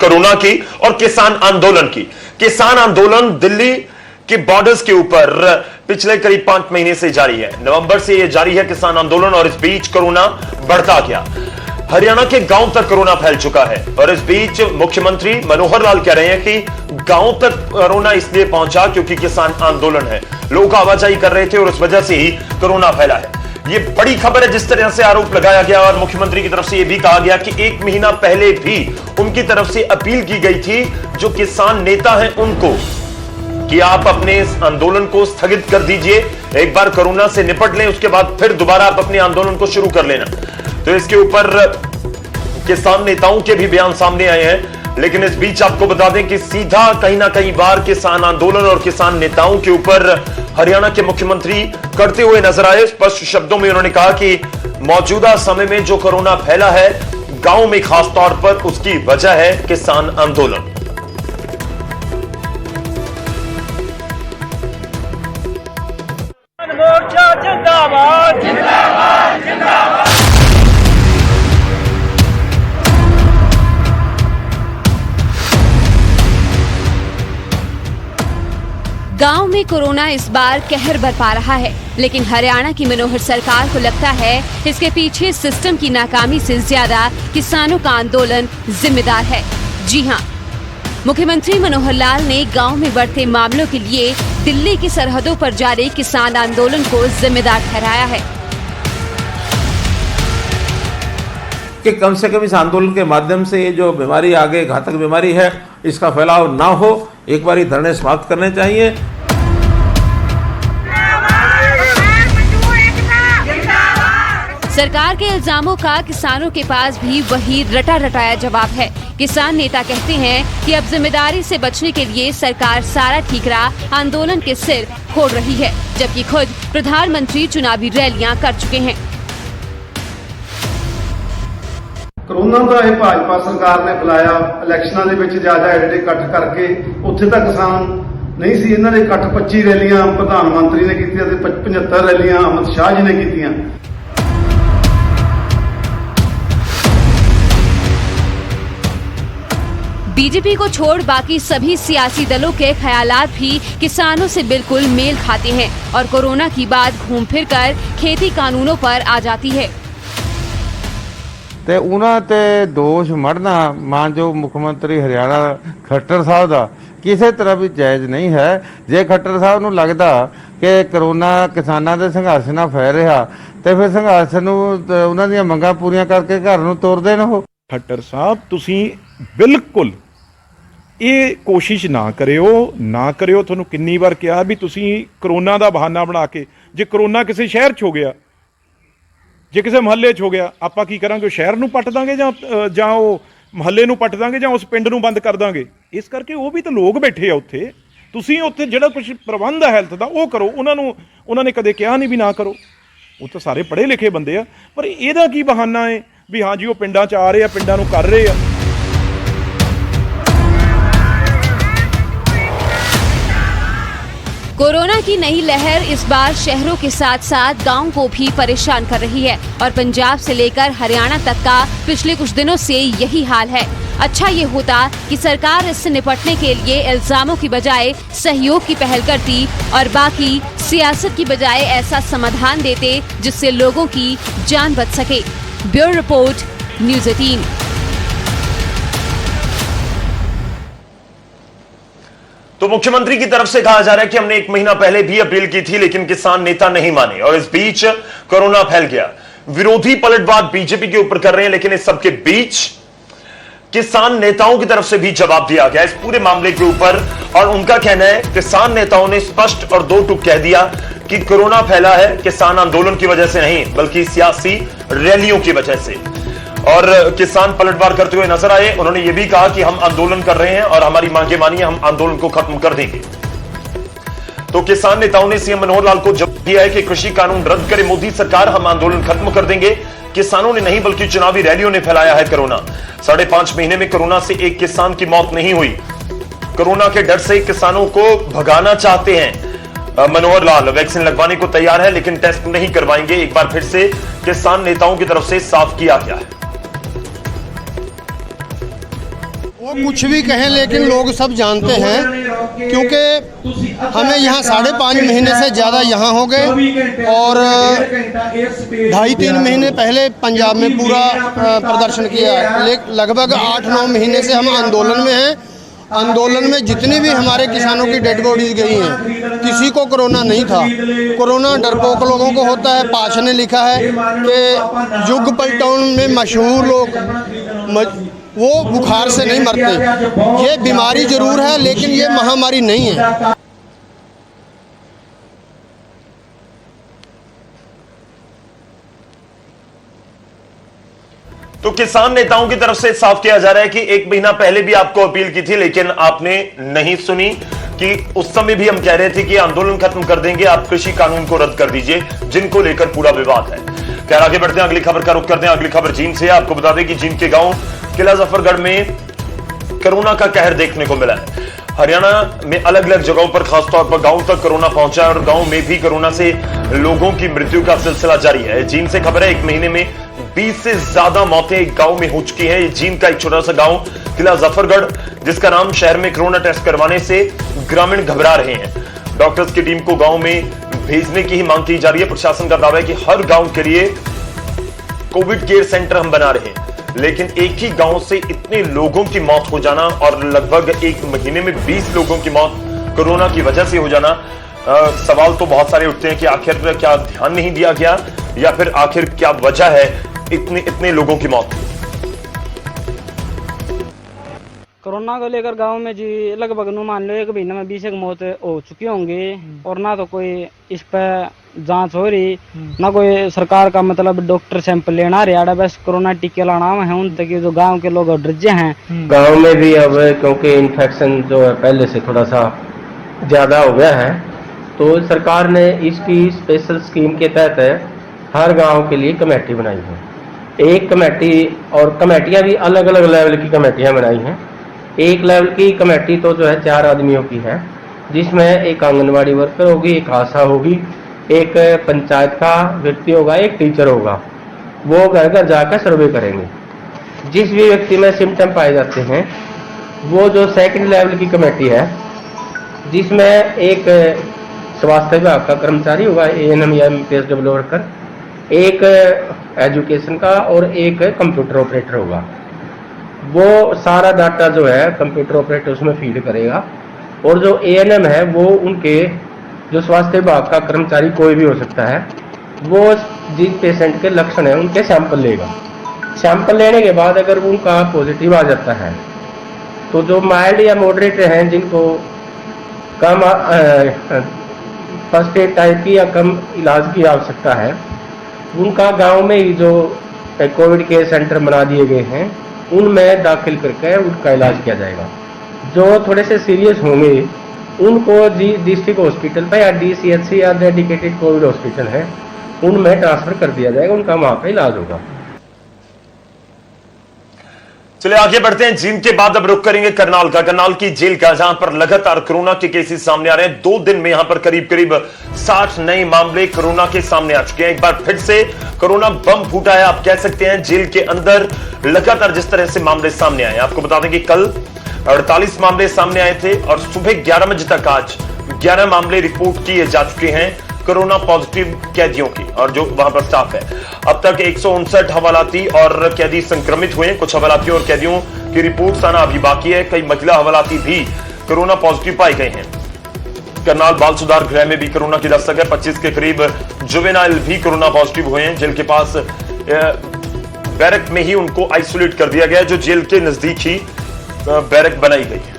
Corona की और किसान आंदोलन की। किसान आंदोलन दिल्ली के बॉर्डर्स के ऊपर पिछले करीब 5 महीने से जारी है। नवंबर से यह जारी है किसान आंदोलन, और इस बीच कोरोना बढ़ता गया। हरियाणा के गांव तक कोरोना फैल चुका है, और इस बीच मुख्यमंत्री मनोहर लाल कह रहे हैं कि गांव तक कोरोना इसलिए पहुंचा क्योंकि किसान आंदोलन है, लोग आवाजाही कर रहे थे और उस वजह से ही कोरोना फैला है। ये बड़ी खबर है जिस तरह से आरोप लगाया गया, और मुख्यमंत्री की तरफ से यह भी कहा गया कि 1 महीना पहले भी उनकी तरफ से अपील की गई थी जो किसान नेता हैं उनको, कि आप अपने इस आंदोलन को स्थगित कर दीजिए, एक बार कोरोना से निपट लें, उसके बाद फिर दोबारा आप अपने आंदोलन को शुरू कर लेना। तो इसके ऊपर किसान नेताओं के भी बयान सामने आए हैं, लेकिन इस बीच आपको बता दें कि सीधा कहीं ना कहीं बार किसान आंदोलन और किसान नेताओं के ऊपर हरियाणा के मुख्यमंत्री करते हुए नजर आए। स्पष्ट शब्दों में उन्होंने कहा कि मौजूदा समय में जो कोरोना फैला है गांव में खास तौर पर, उसकी वजह है किसान आंदोलन। मोर्चा जिंदाबाद जिंदाबाद जिंदाबाद। गांव में कोरोना इस बार कहर बरपा रहा है, लेकिन हरियाणा की मनोहर सरकार को लगता है इसके पीछे सिस्टम की नाकामी से ज्यादा किसानों का आंदोलन जिम्मेदार है। जी हां, मुख्यमंत्री मनोहर लाल ने गांव में बढ़ते मामलों के लिए दिल्ली की सरहदों पर जारी किसान आंदोलन को जिम्मेदार ठहराया है कि कम से कम इस आंदोलन के माध्यम से ये जो बीमारी आगे घातक बीमारी है इसका फैलाव ना हो। एक बार ये धरने समाप्त करने चाहिए। सरकार के इल्जामों का किसानों के पास भी वही रटा रटाया जवाब है। किसान नेता कहते हैं कि अब जिम्मेदारी से बचने के लिए सरकार सारा ठीकरा आंदोलन के सिर फोड़ रही है, जबकि खुद प्रधानमंत्री चुनावी रैलियां कर चुके हैं। कोरोना ਦਾ ਇਹ ਭਾਜਪਾ ਸਰਕਾਰ ਨੇ ਫੈਲਾਇਆ, ਇਲੈਕਸ਼ਨਾਂ ਦੇ ਵਿੱਚ ਜਾ ਐਡੇ ਇਕੱਠ ਕਰਕੇ ਉੱਥੇ ਤਾਂ ਕਿਸਾਨ ਨਹੀਂ ਸੀ। ਇਹਨਾਂ ਦੇ ਇਕੱਠ 25 ਰੈਲੀਆਂ ਪ੍ਰਧਾਨ ਮੰਤਰੀ ਨੇ ਕੀਤੀਆਂ ਤੇ 75 ਰੈਲੀਆਂ ਅਮਿਤ ਸ਼ਾਹ ਜੀ ਨੇ ਕੀਤੀਆਂ। बीजेपी को छोड़ बाकी सभी सियासी दलों के ख्यालात भी किसानों से बिल्कुल मेल खाते हैं, और कोरोना की बात घूम फिर कर खेती कानूनों पर आ जाती है। ਤੇ ਉਹਨਾਂ ਤੇ ਦੋਸ਼ ਮੜਨਾ ਮਾਨਯੋਗ ਮੁੱਖ ਮੰਤਰੀ ਹਰਿਆਣਾ ਖੱਟਰ ਸਾਹਿਬ ਦਾ ਕਿਸੇ ਤਰ੍ਹਾਂ ਵੀ ਜਾਇਜ਼ ਨਹੀਂ ਹੈ। ਜੇ ਖੱਟਰ ਸਾਹਿਬ ਨੂੰ ਲੱਗਦਾ ਕਿ ਕਰੋਨਾ ਕਿਸਾਨਾਂ ਦੇ ਸੰਘਰਸ਼ ਨਾਲ ਫੈਲ ਰਿਹਾ ਤੇ ਫਿਰ ਸੰਘਰਸ਼ ਨੂੰ ਉਹਨਾਂ ਦੀਆਂ ਮੰਗਾਂ ਪੂਰੀਆਂ ਕਰਕੇ ਘਰ ਨੂੰ ਤੋਰ ਦੇਣ। ਉਹ ਖੱਟਰ ਸਾਹਿਬ ਤੁਸੀਂ ਬਿਲਕੁਲ ਇਹ ਕੋਸ਼ਿਸ਼ ਨਾ ਕਰਿਓ। ਤੁਹਾਨੂੰ ਕਿੰਨੀ ਵਾਰ ਕਿਹਾ ਵੀ ਤੁਸੀਂ ਕਰੋਨਾ ਦਾ ਬਹਾਨਾ ਬਣਾ ਕੇ, ਜੇ ਕਰੋਨਾ ਕਿਸੇ ਸ਼ਹਿਰ 'ਚ ਹੋ ਗਿਆ, ਜੇ ਕਿਸੇ ਮੁਹੱਲੇ 'ਚ ਹੋ ਗਿਆ, ਆਪਾਂ ਕੀ ਕਰਾਂਗੇ? ਉਹ ਸ਼ਹਿਰ ਨੂੰ ਪੱਟ ਦਾਂਗੇ ਜਾਂ ਉਹ ਮੁਹੱਲੇ ਨੂੰ ਪੱਟ ਦਾਂਗੇ ਜਾਂ ਉਸ ਪਿੰਡ ਨੂੰ ਬੰਦ ਕਰ ਦਾਂਗੇ? ਇਸ ਕਰਕੇ ਉਹ ਵੀ ਤਾਂ ਲੋਕ ਬੈਠੇ ਆ ਉੱਥੇ। ਤੁਸੀਂ ਉੱਥੇ ਜਿਹੜਾ ਕੁਝ ਪ੍ਰਬੰਧ ਹੈ ਹੈਲਥ ਦਾ ਉਹ ਕਰੋ। ਉਹਨਾਂ ਨੇ ਕਦੇ ਕਿਹਾ ਨਹੀਂ ਵੀ ਨਾ ਕਰੋ। ਉਹ ਤਾਂ ਸਾਰੇ ਪੜ੍ਹੇ ਲਿਖੇ ਬੰਦੇ ਆ, ਪਰ ਇਹਦਾ ਕੀ ਬਹਾਨਾ ਹੈ ਵੀ ਹਾਂ ਜੀ ਉਹ ਪਿੰਡਾਂ 'ਚ ਆ ਰਹੇ ਆ, ਪਿੰਡਾਂ ਨੂੰ ਕਰ ਰਹੇ ਆ। कोरोना की नई लहर इस बार शहरों के साथ साथ गांव को भी परेशान कर रही है, और पंजाब से लेकर हरियाणा तक का पिछले कुछ दिनों से यही हाल है। अच्छा ये होता कि सरकार इससे निपटने के लिए इल्जामों की बजाय सहयोग की पहल करती, और बाकी सियासत की बजाय ऐसा समाधान देते जिससे लोगों की जान बच सके। Bureau report, news 18। तो मुख्यमंत्री की तरफ से कहा जा रहा है कि हमने 1 महीना पहले भी अपील की थी, लेकिन किसान नेता नहीं माने, और इस बीच कोरोना फैल गया। विरोधी पलटवार बीजेपी के ऊपर कर रहे हैं, लेकिन इस सबके बीच किसान नेताओं की तरफ से भी जवाब दिया गया इस पूरे मामले के ऊपर, और उनका कहना है किसान नेताओं ने स्पष्ट और दो टूक कह दिया कि कोरोना फैला है किसान आंदोलन की वजह से नहीं, बल्कि सियासी रैलियों की वजह से। और किसान पलटवार करते हुए नजर आए। उन्होंने यह भी कहा कि हम आंदोलन कर रहे हैं और हमारी मांगे मानिए, हम आंदोलन को खत्म कर देंगे। तो किसान नेताओं ने सीएम मनोहर लाल को जवाब दिया है कि कृषि कानून रद्द करे मोदी सरकार, हम आंदोलन खत्म कर देंगे। किसानों ने नहीं बल्कि चुनावी रैलियों ने फैलाया है कोरोना। 5.5 महीने में कोरोना से एक किसान की मौत नहीं हुई। कोरोना के डर से किसानों को भगाना चाहते हैं मनोहर लाल। वैक्सीन लगवाने को तैयार है लेकिन टेस्ट नहीं करवाएंगे, एक बार फिर से किसान नेताओं की तरफ से साफ किया गया है। वो कुछ भी कहें लेकिन लोग सब जानते हैं, क्योंकि हमें यहाँ 5.5 महीने से ज़्यादा यहाँ हो गए और 2.5-3 महीने पहले पंजाब में पूरा प्रदर्शन किया है। लगभग 8-9 महीने से हम आंदोलन में हैं। आंदोलन में जितनी भी हमारे किसानों की डेड बॉडीज गई हैं, किसी को कोरोना नहीं था। कोरोना डरपोक लोगों को होता है। पाश ने लिखा है कि जुग पलटौन में मशहूर लोग वो बुखार से नहीं मरते। ये बीमारी जरूर है लेकिन ये महामारी नहीं है। तो किसान नेताओं की तरफ से साफ किया जा रहा है कि 1 महीना पहले भी आपको अपील की थी, लेकिन आपने नहीं सुनी। कि उस समय भी हम कह रहे थे कि आंदोलन खत्म कर देंगे, आप कृषि कानून को रद्द कर दीजिए, जिनको लेकर पूरा विवाद है। खैर आगे बढ़ते हैं, अगली खबर का रुख करते हैं। अगली खबर जींद से। आपको बता दें कि जींद के गांव किला जफरगढ़ में कोरोना का कहर देखने को मिला है। हरियाणा में अलग अलग जगहों पर खासतौर पर गांव तक कोरोना पहुंचा और गांव में भी कोरोना से लोगों की मृत्यु का सिलसिला जारी है। जींद से खबर है, 1 महीने में 20 से ज्यादा मौतें एक गांव में हो चुकी हैं। जींद का एक छोटा सा गांव किला जफरगढ़, जिसका नाम शहर में कोरोना टेस्ट करवाने से ग्रामीण घबरा रहे हैं। डॉक्टर्स की टीम को गांव में भेजने की ही मांग की जा रही है। प्रशासन का दावा है कि हर गांव के लिए कोविड केयर सेंटर हम बना रहे हैं, लेकिन एक ही गांव से इतने लोगों की मौत हो जाना और लगभग 1 महीने में 20 लोगों की मौत कोरोना की वजह से हो जाना, सवाल तो बहुत सारे उठते हैं कि आखिर क्या ध्यान नहीं दिया गया या फिर आखिर क्या वजह है इतने लोगों की मौत। कोरोना को लेकर गांव में जी लगभग मान लो 1 महीने में 20 मौत हो चुकी होंगी और ना तो कोई इस पर जांच हो रही, ना कोई सरकार का मतलब डॉक्टर सैंपल लेना रहा। बस कोरोना टीके लाना है उन तक जो गांव के लोग डर हैं। गांव में भी अब क्योंकि इन्फेक्शन जो है पहले से थोड़ा सा ज्यादा हो गया है, तो सरकार ने इसकी स्पेशल स्कीम के तहत हर गांव के लिए कमेटी बनाई है। एक कमेटी और कमेटियां भी अलग अलग लेवल की कमेटियां बनाई हैं। एक लेवल की कमेटी तो जो है 4 आदमियों की है, जिसमें एक आंगनवाड़ी वर्कर होगी, एक आशा होगी, एक पंचायत का व्यक्ति होगा, एक टीचर होगा। वो घर घर जाकर सर्वे करेंगे। जिस भी व्यक्ति में सिम्टम पाए जाते हैं, वो जो सेकंड लेवल की कमेटी है, जिसमें एक स्वास्थ्य विभाग का कर्मचारी होगा, ANM या MPSW वर्कर, एक एजुकेशन का और एक कंप्यूटर ऑपरेटर होगा। वो सारा डाटा जो है कंप्यूटर ऑपरेटर उसमें फीड करेगा और जो ANM है वो उनके जो स्वास्थ्य विभाग का कर्मचारी कोई भी हो सकता है, वो जिस पेशेंट के लक्षण है उनके सैंपल लेगा। सैंपल लेने के बाद अगर उनका पॉजिटिव आ जाता है, तो जो माइल्ड या मॉडरेट हैं, जिनको कम फर्स्ट एड टाइप की या कम इलाज की आवश्यकता है, उनका गांव में ही जो कोविड केयर सेंटर बना दिए गए हैं, उनमें दाखिल करके उनका इलाज किया जाएगा। जो थोड़े से सीरियस होंगे उनको डिस्ट्रिक्ट हॉस्पिटल पर या DCHC या डेडिकेटेड कोविड हॉस्पिटल है, उनमें ट्रांसफर कर दिया जाएगा, उनका वहां पर इलाज होगा। चलिए आगे बढ़ते हैं। जींद के बाद अब रुक करेंगे करनाल का, करनाल की जेल का, जहां पर लगातार कोरोना के केसेस सामने आ रहे हैं। 2 दिन में यहां पर करीब 60 नए मामले कोरोना के सामने आ चुके हैं। एक बार फिर से कोरोना बम फूटा है, आप कह सकते हैं। जेल के अंदर लगातार जिस तरह से मामले सामने आए, आपको बता दें कि कल 48 मामले सामने आए थे और सुबह 11 बजे तक आज 11 मामले रिपोर्ट किए जा चुके हैं कोरोना पॉजिटिव कैदियों की और जो वहां पर स्टाफ है। अब तक 159 हवालाती और कैदी संक्रमित हुए हैं। कुछ हवालातियों और कैदियों की रिपोर्ट आना अभी बाकी है। कई महिला हवालाती भी कोरोना पॉजिटिव पाए गए हैं। करनाल बाल सुधार गृह में भी कोरोना की दस्तक है। 25 के करीब जुवेनाइल भी कोरोना पॉजिटिव हुए हैं। जेल के पास बैरक में ही उनको आइसोलेट कर दिया गया, जो जेल के नजदीक ही बैरक बनाई गई है।